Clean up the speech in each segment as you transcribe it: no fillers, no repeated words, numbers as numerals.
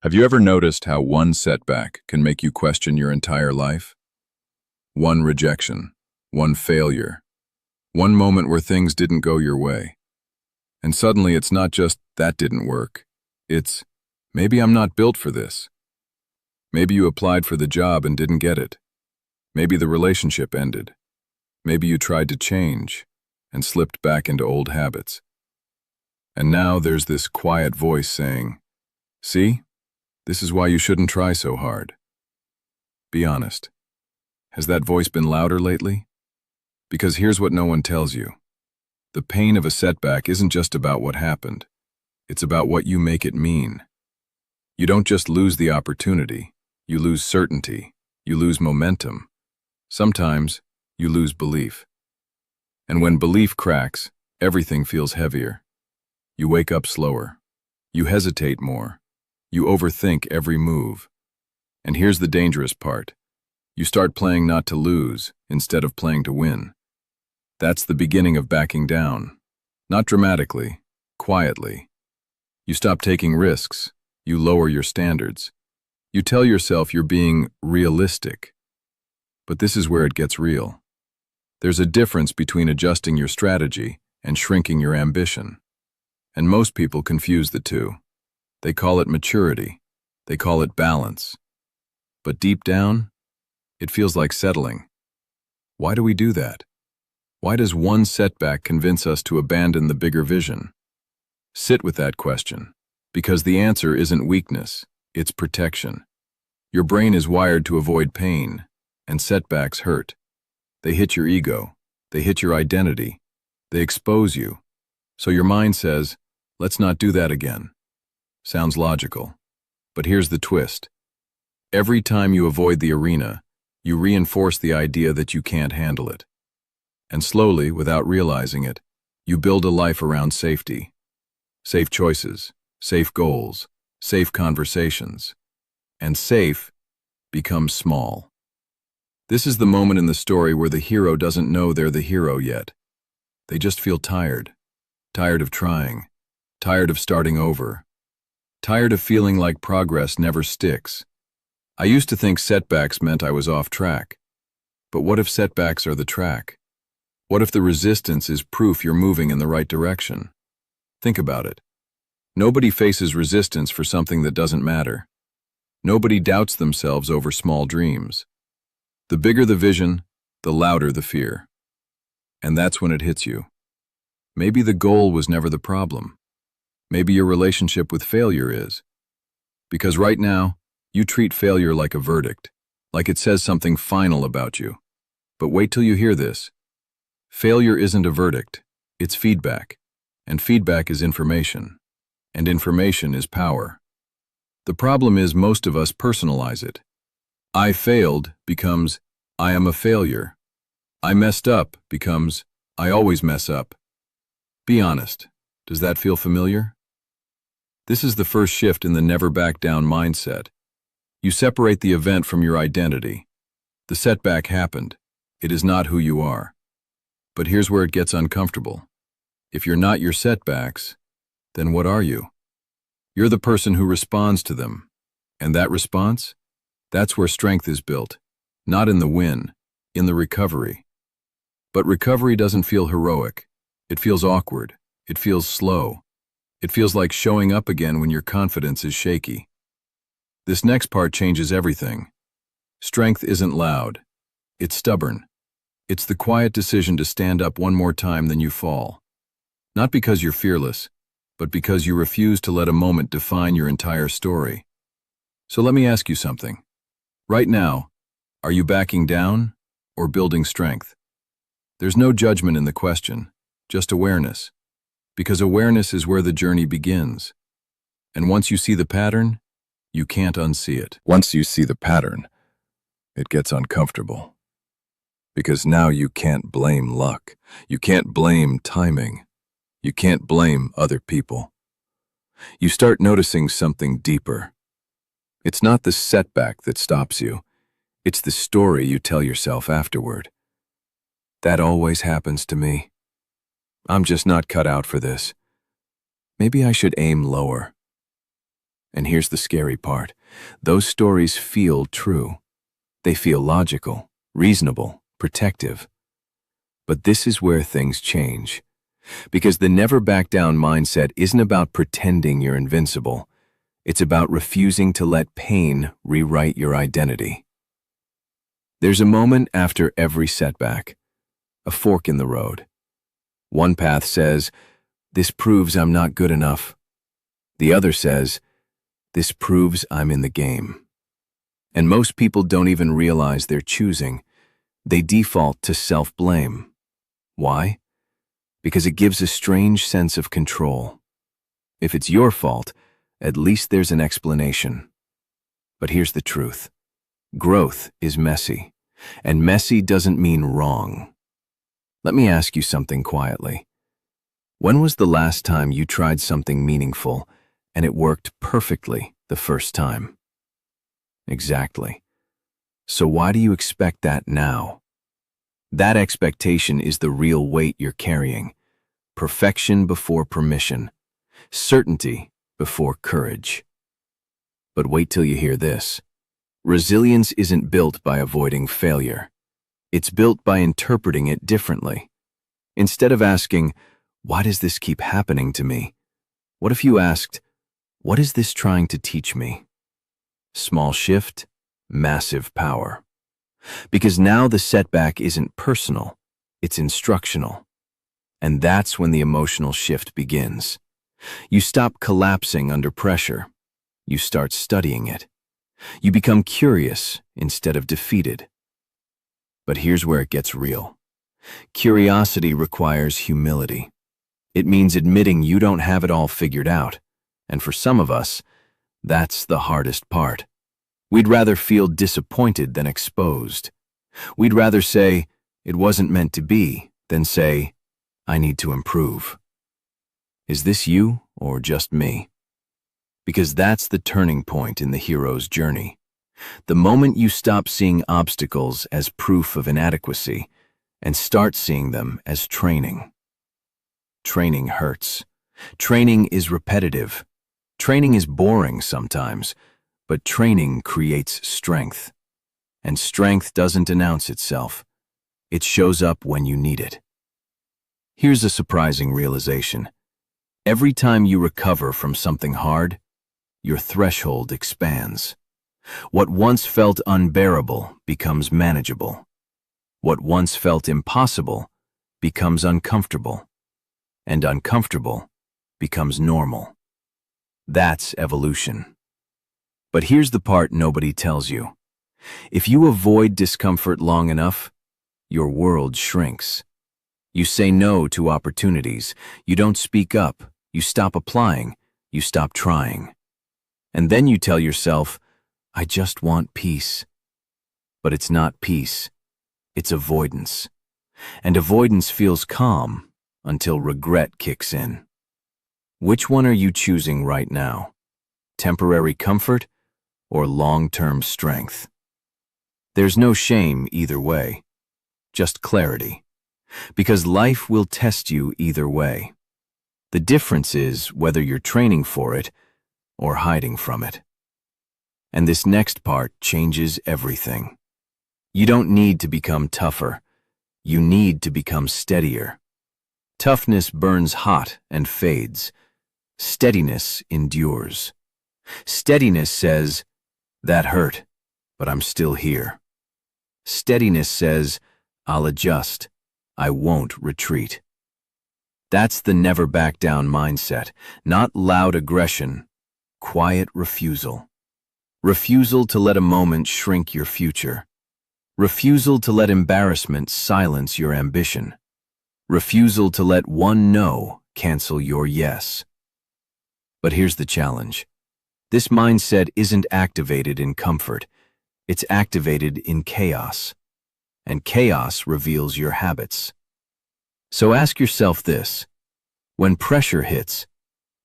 Have you ever noticed how one setback can make you question your entire life? One rejection, one failure, one moment where things didn't go your way. And suddenly it's not just, that didn't work. It's, maybe I'm not built for this. Maybe you applied for the job and didn't get it. Maybe the relationship ended. Maybe you tried to change and slipped back into old habits. And now there's this quiet voice saying, "See? This is why you shouldn't try so hard." Be honest. Has that voice been louder lately? Because here's what no one tells you. The pain of a setback isn't just about what happened. It's about what you make it mean. You don't just lose the opportunity. You lose certainty. You lose momentum. Sometimes, you lose belief. And when belief cracks, everything feels heavier. You wake up slower. You hesitate more. You overthink every move. And here's the dangerous part. You start playing not to lose instead of playing to win. That's the beginning of backing down. Not dramatically, quietly. You stop taking risks. You lower your standards. You tell yourself you're being realistic. But this is where it gets real. There's a difference between adjusting your strategy and shrinking your ambition. And most people confuse the two. They call it maturity. They call it balance. But deep down, it feels like settling. Why do we do that? Why does one setback convince us to abandon the bigger vision? Sit with that question, because the answer isn't weakness, it's protection. Your brain is wired to avoid pain, and setbacks hurt. They hit your ego, they hit your identity, they expose you. So your mind says, let's not do that again. Sounds logical. But here's the twist. Every time you avoid the arena, you reinforce the idea that you can't handle it. And slowly, without realizing it, you build a life around safety. Safe choices, safe goals, safe conversations. And safe becomes small. This is the moment in the story where the hero doesn't know they're the hero yet. They just feel tired. Tired of trying. Tired of starting over. Tired of feeling like progress never sticks. I used to think setbacks meant I was off track. But what if setbacks are the track? What if the resistance is proof you're moving in the right direction? Think about it. Nobody faces resistance for something that doesn't matter. Nobody doubts themselves over small dreams. The bigger the vision, the louder the fear. And that's when it hits you. Maybe the goal was never the problem. Maybe your relationship with failure is. Because right now, you treat failure like a verdict, like it says something final about you. But wait till you hear this. Failure isn't a verdict, it's feedback. And feedback is information. And information is power. The problem is most of us personalize it. I failed becomes, I am a failure. I messed up becomes, I always mess up. Be honest, does that feel familiar? This is the first shift in the never back down mindset. You separate the event from your identity. The setback happened. It is not who you are. But here's where it gets uncomfortable. If you're not your setbacks, then what are you? You're the person who responds to them. And that response? That's where strength is built. Not in the win, in the recovery. But recovery doesn't feel heroic. It feels awkward. It feels slow. It feels like showing up again when your confidence is shaky. This next part changes everything. Strength isn't loud. It's stubborn. It's the quiet decision to stand up one more time than you fall. Not because you're fearless, but because you refuse to let a moment define your entire story. So let me ask you something. Right now, are you backing down or building strength? There's no judgment in the question, just awareness. Because awareness is where the journey begins. And once you see the pattern, you can't unsee it. Once you see the pattern, it gets uncomfortable. Because now you can't blame luck. You can't blame timing. You can't blame other people. You start noticing something deeper. It's not the setback that stops you. It's the story you tell yourself afterward. That always happens to me. I'm just not cut out for this. Maybe I should aim lower. And here's the scary part. Those stories feel true. They feel logical, reasonable, protective. But this is where things change. Because the never back down mindset isn't about pretending you're invincible. It's about refusing to let pain rewrite your identity. There's a moment after every setback, a fork in the road. One path says, "This proves I'm not good enough." The other says, "This proves I'm in the game." And most people don't even realize they're choosing. They default to self-blame. Why? Because it gives a strange sense of control. If it's your fault, at least there's an explanation. But here's the truth. Growth is messy, and messy doesn't mean wrong. Let me ask you something quietly. When was the last time you tried something meaningful and it worked perfectly the first time? Exactly. So why do you expect that now? That expectation is the real weight you're carrying. Perfection before permission. Certainty before courage. But wait till you hear this. Resilience isn't built by avoiding failure. It's built by interpreting it differently. Instead of asking, "Why does this keep happening to me?" What if you asked, "What is this trying to teach me?" Small shift, massive power. Because now the setback isn't personal, it's instructional. And that's when the emotional shift begins. You stop collapsing under pressure. You start studying it. You become curious instead of defeated. But here's where it gets real. Curiosity requires humility. It means admitting you don't have it all figured out. And for some of us, that's the hardest part. We'd rather feel disappointed than exposed. We'd rather say, "It wasn't meant to be," than say, "I need to improve." Is this you or just me? Because that's the turning point in the hero's journey. The moment you stop seeing obstacles as proof of inadequacy and start seeing them as training. Training hurts. Training is repetitive. Training is boring sometimes. But training creates strength. And strength doesn't announce itself. It shows up when you need it. Here's a surprising realization. Every time you recover from something hard, your threshold expands. What once felt unbearable becomes manageable. What once felt impossible becomes uncomfortable. And uncomfortable becomes normal. That's evolution. But here's the part nobody tells you. If you avoid discomfort long enough, your world shrinks. You say no to opportunities. You don't speak up. You stop applying. You stop trying. And then you tell yourself, "I just want peace." But it's not peace. It's avoidance. And avoidance feels calm until regret kicks in. Which one are you choosing right now? Temporary comfort or long-term strength? There's no shame either way, just clarity. Because life will test you either way. The difference is whether you're training for it or hiding from it. And this next part changes everything. You don't need to become tougher. You need to become steadier. Toughness burns hot and fades. Steadiness endures. Steadiness says, "That hurt, but I'm still here." Steadiness says, "I'll adjust. I won't retreat." That's the never back down mindset, not loud aggression, quiet refusal. Refusal to let a moment shrink your future. Refusal to let embarrassment silence your ambition. Refusal to let one no cancel your yes. But here's the challenge. This mindset isn't activated in comfort. It's activated in chaos. And chaos reveals your habits. So ask yourself this. When pressure hits,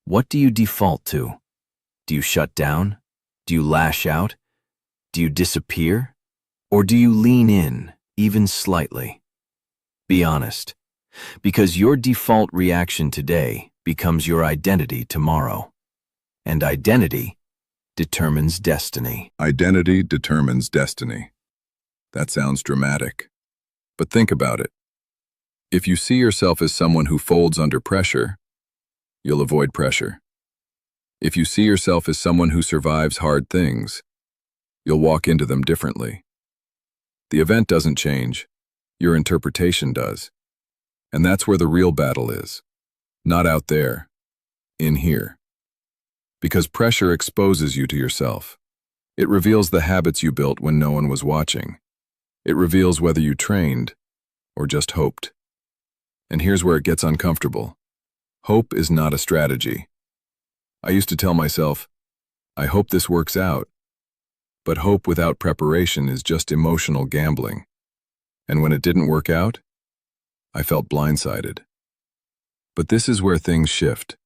what do you default to? Do you shut down? Do you lash out? Do you disappear? Or do you lean in, even slightly? Be honest, because your default reaction today becomes your identity tomorrow. And identity determines destiny. Identity determines destiny. That sounds dramatic. But think about it. If you see yourself as someone who folds under pressure, you'll avoid pressure. If you see yourself as someone who survives hard things, you'll walk into them differently. The event doesn't change, your interpretation does. And that's where the real battle is. Not out there, in here. Because pressure exposes you to yourself. It reveals the habits you built when no one was watching. It reveals whether you trained or just hoped. And here's where it gets uncomfortable. Hope is not a strategy. I used to tell myself, I hope this works out. But hope without preparation is just emotional gambling. And when it didn't work out, I felt blindsided. But this is where things shift.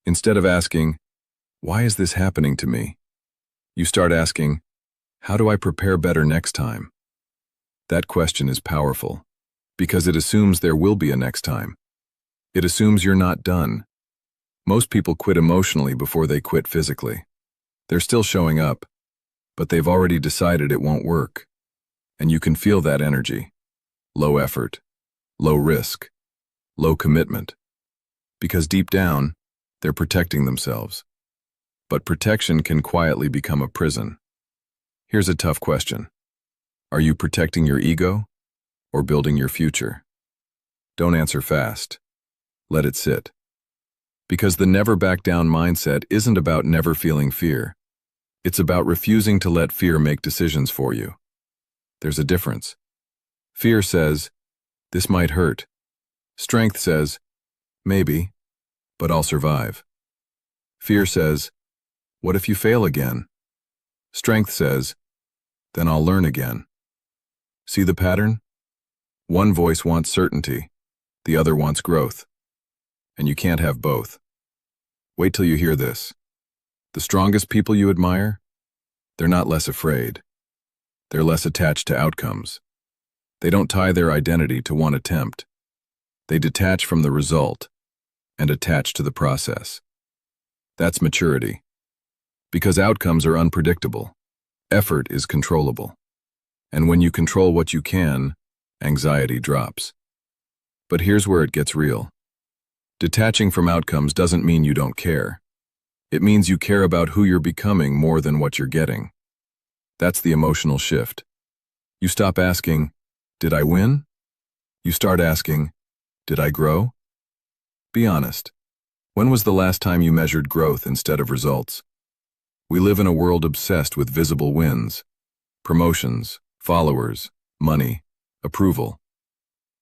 Instead of asking, why is this happening to me? You start asking, how do I prepare better next time? That question is powerful, because it assumes there will be a next time. It assumes you're not done. Most people quit emotionally before they quit physically. They're still showing up, but they've already decided it won't work. And you can feel that energy. Low effort, low risk, low commitment. Because deep down, they're protecting themselves. But protection can quietly become a prison. Here's a tough question. Are you protecting your ego or building your future? Don't answer fast. Let it sit. Because the never back down mindset isn't about never feeling fear. It's about refusing to let fear make decisions for you. There's a difference. Fear says, this might hurt. Strength says, maybe, but I'll survive. Fear says, what if you fail again? Strength says, then I'll learn again. See the pattern? One voice wants certainty, the other wants growth. And you can't have both. Wait till you hear this. The strongest people you admire, they're not less afraid. They're less attached to outcomes. They don't tie their identity to one attempt. They detach from the result and attach to the process. That's maturity. Because outcomes are unpredictable. Effort is controllable. And when you control what you can, anxiety drops. But here's where it gets real. Detaching from outcomes doesn't mean you don't care. It means you care about who you're becoming more than what you're getting. That's the emotional shift. You stop asking, did I win? You start asking, did I grow? Be honest. When was the last time you measured growth instead of results? We live in a world obsessed with visible wins, promotions, followers, money, approval.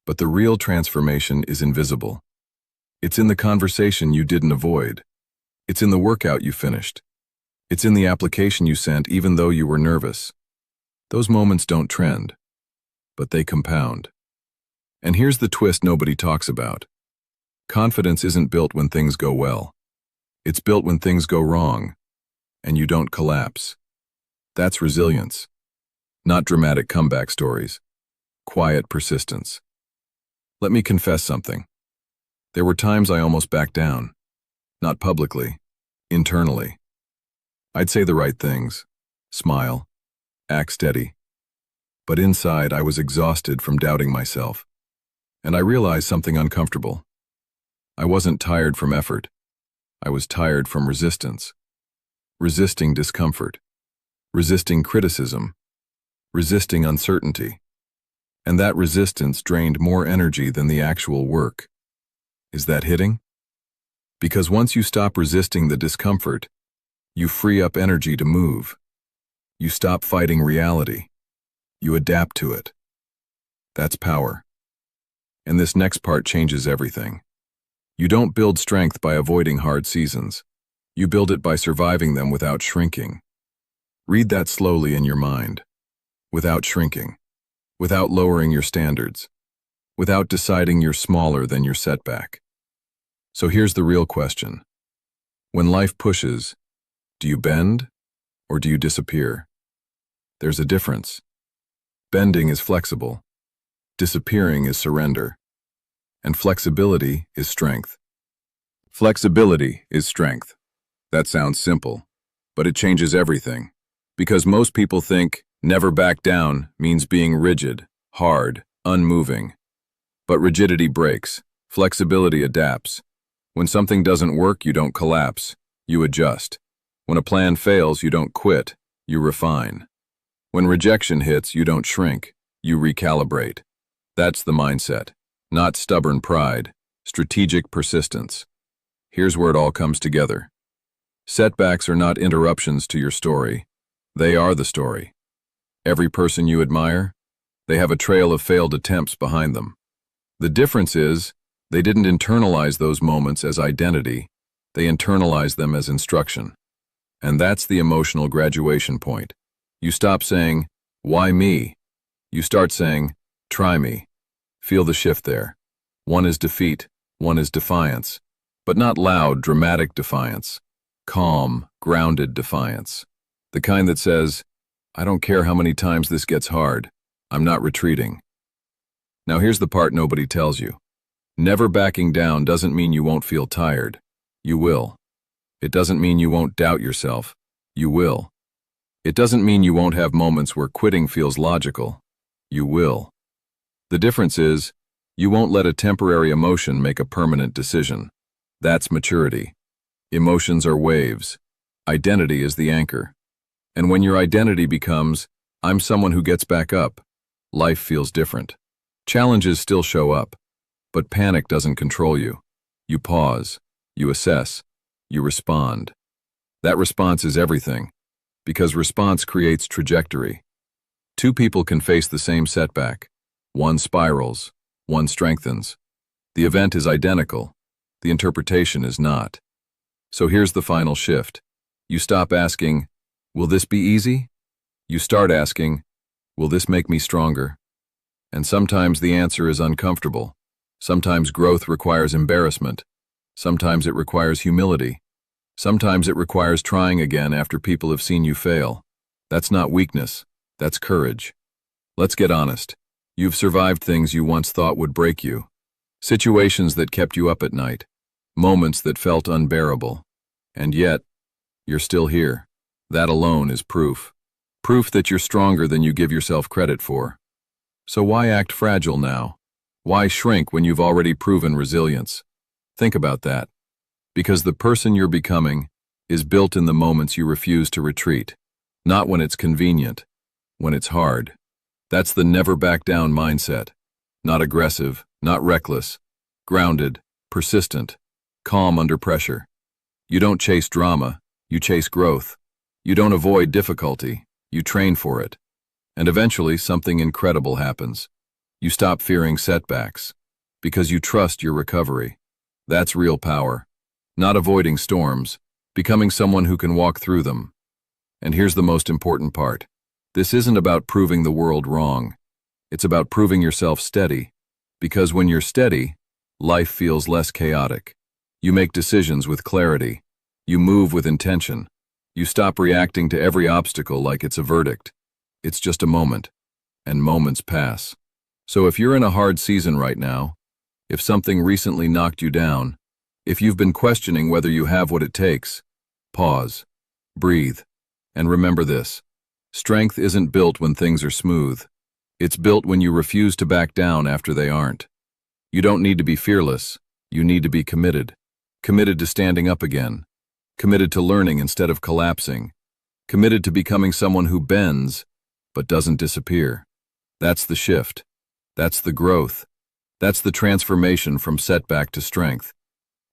But the real transformation is invisible. It's in the conversation you didn't avoid. It's in the workout you finished. It's in the application you sent even though you were nervous. Those moments don't trend, but they compound. And here's the twist nobody talks about. Confidence isn't built when things go well. It's built when things go wrong, and you don't collapse. That's resilience. Not dramatic comeback stories. Quiet persistence. Let me confess something. There were times I almost backed down. Not publicly, internally. I'd say the right things, smile, act steady. But inside, I was exhausted from doubting myself. And I realized something uncomfortable. I wasn't tired from effort. I was tired from resistance. Resisting discomfort. Resisting criticism. Resisting uncertainty. And that resistance drained more energy than the actual work. Is that hitting? Because once you stop resisting the discomfort, you free up energy to move. You stop fighting reality. You adapt to it. That's power. And this next part changes everything. You don't build strength by avoiding hard seasons. You build it by surviving them without shrinking. Read that slowly in your mind. Without shrinking. Without lowering your standards. Without deciding you're smaller than your setback. So here's the real question. When life pushes, do you bend or do you disappear? There's a difference. Bending is flexible. Disappearing is surrender. And flexibility is strength. Flexibility is strength. That sounds simple, but it changes everything. Because most people think never back down means being rigid, hard, unmoving. But rigidity breaks, flexibility adapts. When something doesn't work, you don't collapse, you adjust. When a plan fails, you don't quit, you refine. When rejection hits, you don't shrink, you recalibrate. That's the mindset, not stubborn pride, strategic persistence. Here's where it all comes together. Setbacks are not interruptions to your story. They are the story. Every person you admire, they have a trail of failed attempts behind them. The difference is, they didn't internalize those moments as identity, they internalized them as instruction. And that's the emotional graduation point. You stop saying, "Why me?" You start saying, "Try me." Feel the shift there. One is defeat, one is defiance. But not loud, dramatic defiance. Calm, grounded defiance. The kind that says, "I don't care how many times this gets hard. I'm not retreating." Now here's the part nobody tells you. Never backing down doesn't mean you won't feel tired. You will. It doesn't mean you won't doubt yourself. You will. It doesn't mean you won't have moments where quitting feels logical. You will. The difference is, you won't let a temporary emotion make a permanent decision. That's maturity. Emotions are waves. Identity is the anchor. And when your identity becomes, "I'm someone who gets back up," life feels different. Challenges still show up, but panic doesn't control you. You pause, you assess, you respond. That response is everything, because response creates trajectory. Two people can face the same setback. One spirals, one strengthens. The event is identical, the interpretation is not. So here's the final shift. You stop asking, "Will this be easy?" You start asking, "Will this make me stronger?" And sometimes the answer is uncomfortable. Sometimes growth requires embarrassment. Sometimes it requires humility. Sometimes it requires trying again after people have seen you fail. That's not weakness, that's courage. Let's get honest. You've survived things you once thought would break you. Situations that kept you up at night. Moments that felt unbearable. And yet, you're still here. That alone is proof. Proof that you're stronger than you give yourself credit for. So why act fragile now? Why shrink when you've already proven resilience? Think about that. Because the person you're becoming is built in the moments you refuse to retreat. Not when it's convenient, when it's hard. That's the never back down mindset. Not aggressive, not reckless. Grounded, persistent, calm under pressure. You don't chase drama, you chase growth. You don't avoid difficulty, you train for it. And eventually something incredible happens. You stop fearing setbacks, because you trust your recovery. That's real power. Not avoiding storms, becoming someone who can walk through them. And here's the most important part. This isn't about proving the world wrong. It's about proving yourself steady. Because when you're steady, life feels less chaotic. You make decisions with clarity. You move with intention. You stop reacting to every obstacle like it's a verdict. It's just a moment, and moments pass. So if you're in a hard season right now, if something recently knocked you down, if you've been questioning whether you have what it takes, pause, breathe, and remember this. Strength isn't built when things are smooth. It's built when you refuse to back down after they aren't. You don't need to be fearless. You need to be committed. Committed to standing up again. Committed to learning instead of collapsing. Committed to becoming someone who bends, but doesn't disappear. That's the shift. That's the growth. That's the transformation from setback to strength.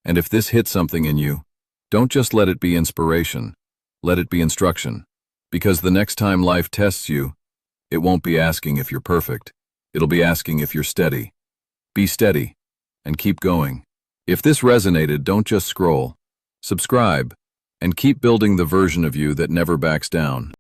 And if this hits something in you, don't just let it be inspiration. Let it be instruction. Because the next time life tests you, it won't be asking if you're perfect. It'll be asking if you're steady. Be steady and keep going. If this resonated, don't just scroll. Subscribe and keep building the version of you that never backs down.